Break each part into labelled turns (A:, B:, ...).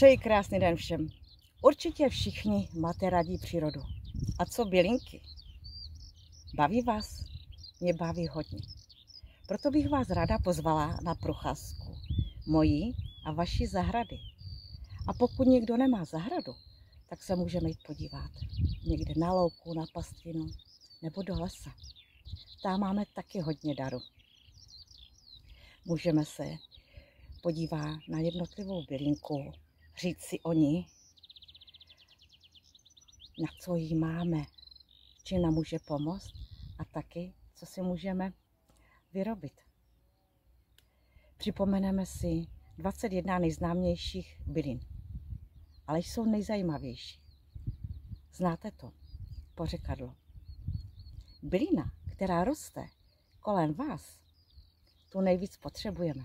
A: Přeji krásný den všem. Určitě všichni máte rádi přírodu. A co bylinky? Baví vás? Mě baví hodně. Proto bych vás ráda pozvala na procházku mojí a vaší zahrady. A pokud někdo nemá zahradu, tak se můžeme jít podívat někde na louku, na pastvinu nebo do lesa. Tam máme taky hodně daru. Můžeme se podívat na jednotlivou bylinku, říct si o ní, na co jí máme, či nám může pomoct a taky, co si můžeme vyrobit. Připomeneme si 21 nejznámějších bylin, ale jsou nejzajímavější. Znáte to? Pořekadlo. Bylina, která roste kolem vás, tu nejvíc potřebujeme.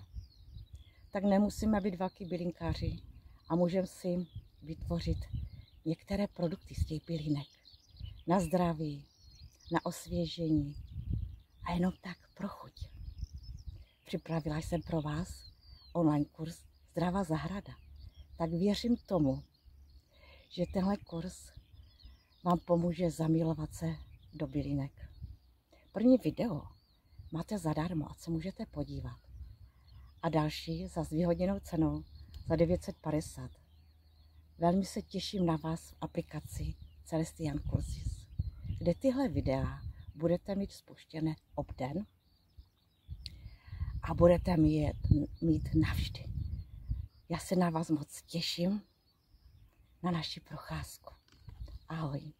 A: Tak nemusíme být velký bylinkáři a můžeme si vytvořit některé produkty z těch bylinek na zdraví, na osvěžení a jenom tak pro chuť. Připravila jsem pro vás online kurz Zdravá zahrada. Tak věřím tomu, že tenhle kurz vám pomůže zamilovat se do bylinek. První video máte zadarmo a se můžete podívat. A další za zvýhodněnou cenou za 950. Velmi se těším na vás v aplikaci Celestian Courses, kde tyhle videa budete mít spuštěné obden a budete je mít navždy. Já se na vás moc těším na naši procházku. Ahoj.